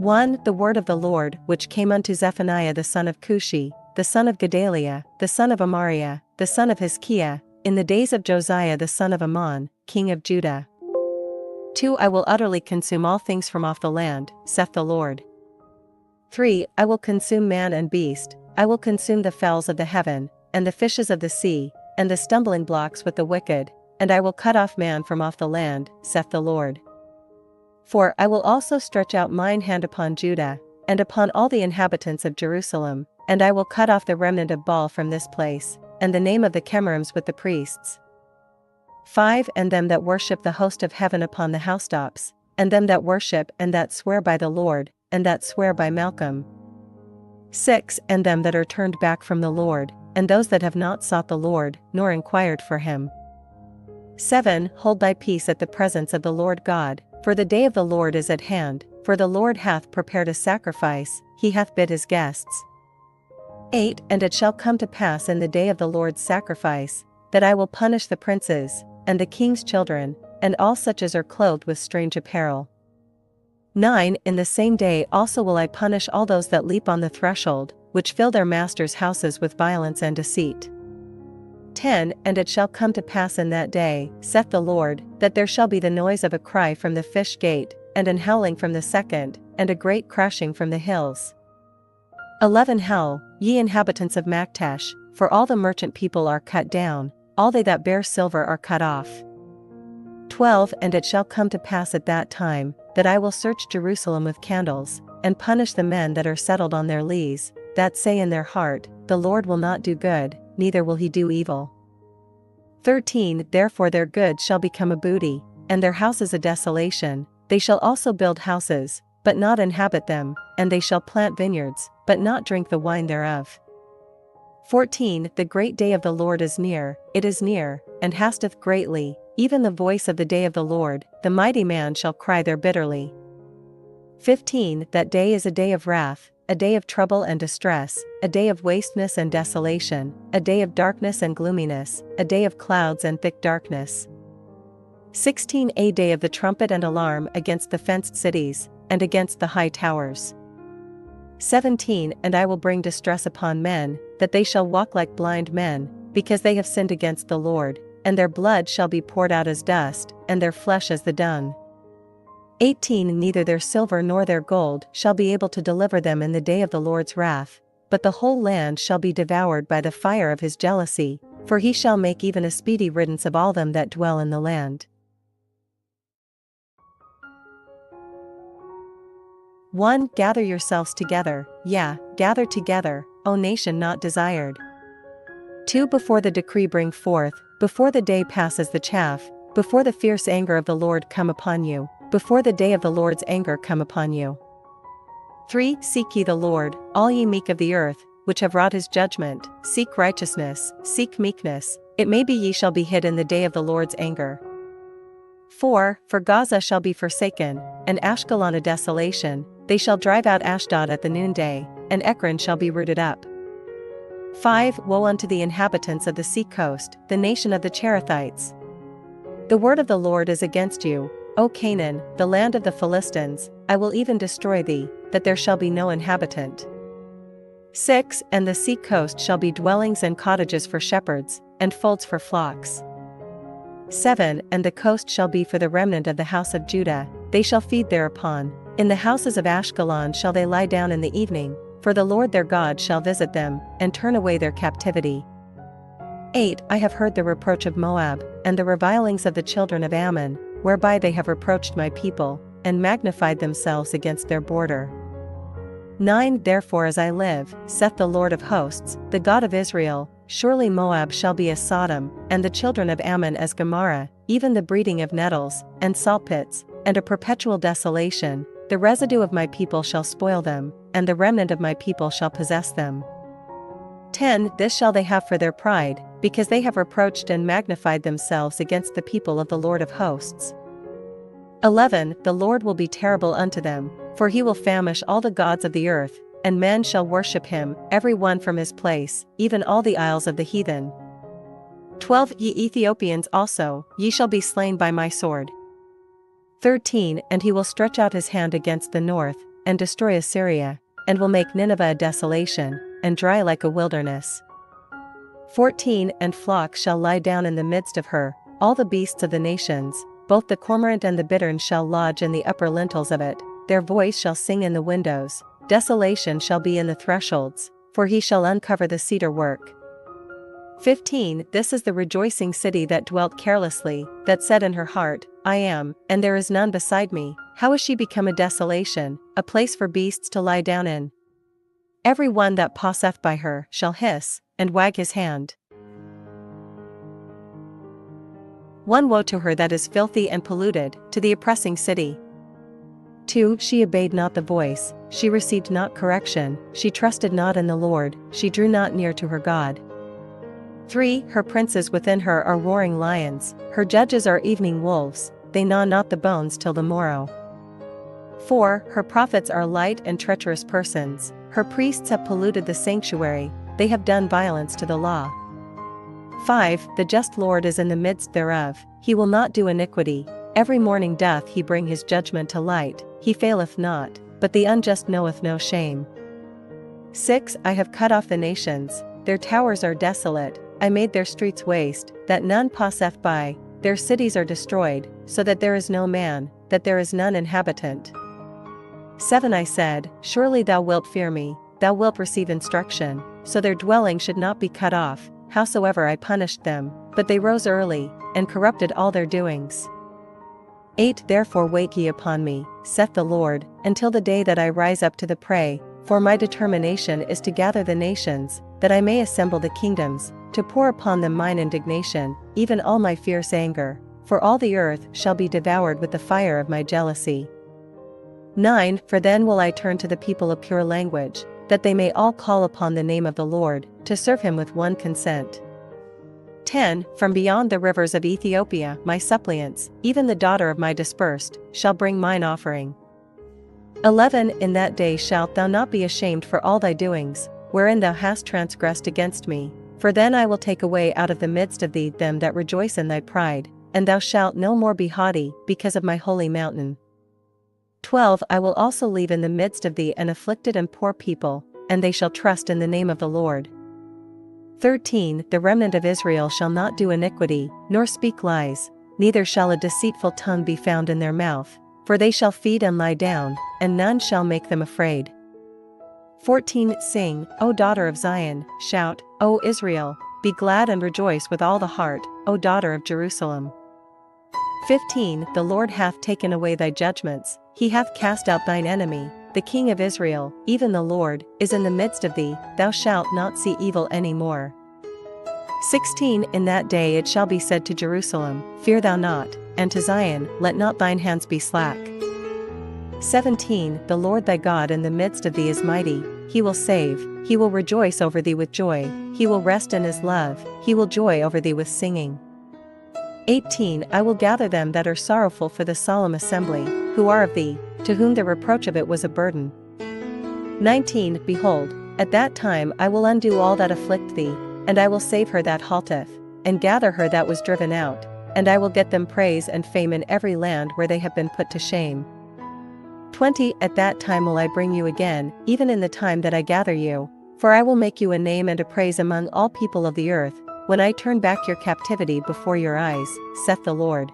1. The word of the Lord which came unto Zephaniah the son of Cushi, the son of Gedaliah, the son of Amariah, the son of Hizkiah, in the days of Josiah the son of Ammon, king of Judah. 2. I will utterly consume all things from off the land, saith the Lord. 3. I will consume man and beast, I will consume the fowls of the heaven, and the fishes of the sea, and the stumbling blocks with the wicked, and I will cut off man from off the land, saith the Lord. 4. I will also stretch out mine hand upon Judah, and upon all the inhabitants of Jerusalem, and I will cut off the remnant of Baal from this place, and the name of the Chemarims with the priests. 5. And them that worship the host of heaven upon the housetops, and them that worship and that swear by the Lord, and that swear by Malcolm. 6. And them that are turned back from the Lord, and those that have not sought the Lord, nor inquired for him. 7. Hold thy peace at the presence of the Lord God, for the day of the Lord is at hand, for the Lord hath prepared a sacrifice, he hath bid his guests. 8. And it shall come to pass in the day of the Lord's sacrifice, that I will punish the princes, and the king's children, and all such as are clothed with strange apparel. 9. In the same day also will I punish all those that leap on the threshold, which fill their masters' houses with violence and deceit. 10. And it shall come to pass in that day, saith the Lord, that there shall be the noise of a cry from the fish gate, and an howling from the second, and a great crashing from the hills. 11. Howl, ye inhabitants of Maktesh, for all the merchant people are cut down, all they that bear silver are cut off. 12. And it shall come to pass at that time, that I will search Jerusalem with candles, and punish the men that are settled on their lees, that say in their heart, the Lord will not do good, neither will he do evil. 13. Therefore their goods shall become a booty, and their houses a desolation, they shall also build houses, but not inhabit them, and they shall plant vineyards, but not drink the wine thereof. 14. The great day of the Lord is near, it is near, and hasteth greatly, even the voice of the day of the Lord, the mighty man shall cry there bitterly. 15. That day is a day of wrath, a day of trouble and distress, a day of wasteness and desolation, a day of darkness and gloominess, a day of clouds and thick darkness. 16. A day of the trumpet and alarm against the fenced cities, and against the high towers. 17. And I will bring distress upon men, that they shall walk like blind men, because they have sinned against the Lord, and their blood shall be poured out as dust, and their flesh as the dung. 18. Neither their silver nor their gold shall be able to deliver them in the day of the Lord's wrath, but the whole land shall be devoured by the fire of his jealousy, for he shall make even a speedy riddance of all them that dwell in the land. 1. Gather yourselves together, gather together, O nation not desired. 2. Before the decree bring forth, before the day passes the chaff, before the fierce anger of the Lord come upon you, before the day of the Lord's anger come upon you. 3. Seek ye the Lord, all ye meek of the earth, which have wrought his judgment, seek righteousness, seek meekness, it may be ye shall be hid in the day of the Lord's anger. 4. For Gaza shall be forsaken, and Ashkelon a desolation, they shall drive out Ashdod at the noonday, and Ekron shall be rooted up. 5. Woe unto the inhabitants of the sea coast, the nation of the Cherethites! The word of the Lord is against you, O Canaan, the land of the Philistines, I will even destroy thee, that there shall be no inhabitant. 6. And the sea coast shall be dwellings and cottages for shepherds, and folds for flocks. 7. And the coast shall be for the remnant of the house of Judah, they shall feed thereupon, in the houses of Ashkelon shall they lie down in the evening, for the Lord their God shall visit them, and turn away their captivity. 8. I have heard the reproach of Moab, and the revilings of the children of Ammon, whereby they have reproached my people, and magnified themselves against their border. 9. Therefore as I live, saith the Lord of hosts, the God of Israel, surely Moab shall be as Sodom, and the children of Ammon as Gomorrah, even the breeding of nettles, and salt pits, and a perpetual desolation, the residue of my people shall spoil them, and the remnant of my people shall possess them. 10. This shall they have for their pride, because they have reproached and magnified themselves against the people of the Lord of hosts. 11. The Lord will be terrible unto them, for he will famish all the gods of the earth, and men shall worship him, every one from his place, even all the isles of the heathen. 12. Ye Ethiopians also, ye shall be slain by my sword. 13. And he will stretch out his hand against the north, and destroy Assyria, and will make Nineveh a desolation, and dry like a wilderness. 14 And flocks shall lie down in the midst of her, all the beasts of the nations, both the cormorant and the bittern shall lodge in the upper lintels of it, their voice shall sing in the windows, desolation shall be in the thresholds, for he shall uncover the cedar work. 15 This is the rejoicing city that dwelt carelessly, that said in her heart, I am, and there is none beside me. How is she become a desolation, a place for beasts to lie down in? Every one that passeth by her shall hiss, and wag his hand. 1 Woe to her that is filthy and polluted, to the oppressing city. 2 She obeyed not the voice, she received not correction, she trusted not in the Lord, she drew not near to her God. 3 Her princes within her are roaring lions, her judges are evening wolves, they gnaw not the bones till the morrow. 4 Her prophets are light and treacherous persons, her priests have polluted the sanctuary, they have done violence to the law. 5 The just Lord is in the midst thereof, he will not do iniquity, every morning doth he bring his judgment to light, he faileth not, but the unjust knoweth no shame. 6 I have cut off the nations, their towers are desolate, I made their streets waste, that none passeth by, their cities are destroyed, so that there is no man, that there is none inhabitant. 7 I said, surely thou wilt fear me, thou wilt receive instruction, so their dwelling should not be cut off, howsoever I punished them, but they rose early, and corrupted all their doings. 8 Therefore wait ye upon me, saith the Lord, until the day that I rise up to the prey, for my determination is to gather the nations, that I may assemble the kingdoms, to pour upon them mine indignation, even all my fierce anger, for all the earth shall be devoured with the fire of my jealousy. 9 For then will I turn to the people of pure language, that they may all call upon the name of the Lord, to serve him with one consent. 10 From beyond the rivers of Ethiopia my suppliants, even the daughter of my dispersed, shall bring mine offering. 11 In that day shalt thou not be ashamed for all thy doings, wherein thou hast transgressed against me, for then I will take away out of the midst of thee them that rejoice in thy pride, and thou shalt no more be haughty, because of my holy mountain. 12 I will also leave in the midst of thee an afflicted and poor people, and they shall trust in the name of the Lord. 13 The remnant of Israel shall not do iniquity, nor speak lies, neither shall a deceitful tongue be found in their mouth, for they shall feed and lie down, and none shall make them afraid. 14 Sing, O daughter of Zion, shout, O Israel, be glad and rejoice with all the heart, O daughter of Jerusalem. 15 The Lord hath taken away thy judgments, he hath cast out thine enemy, the King of Israel, even the Lord, is in the midst of thee, thou shalt not see evil any more. 16 In that day it shall be said to Jerusalem, fear thou not, and to Zion, let not thine hands be slack. 17 The Lord thy God in the midst of thee is mighty, he will save, he will rejoice over thee with joy, he will rest in his love, he will joy over thee with singing. 18 I will gather them that are sorrowful for the solemn assembly, who are of thee, to whom the reproach of it was a burden. 19 Behold, at that time I will undo all that afflict thee, and I will save her that halteth, and gather her that was driven out, and I will get them praise and fame in every land where they have been put to shame. 20 At that time will I bring you again, even in the time that I gather you, for I will make you a name and a praise among all people of the earth, when I turn back your captivity before your eyes, saith the Lord.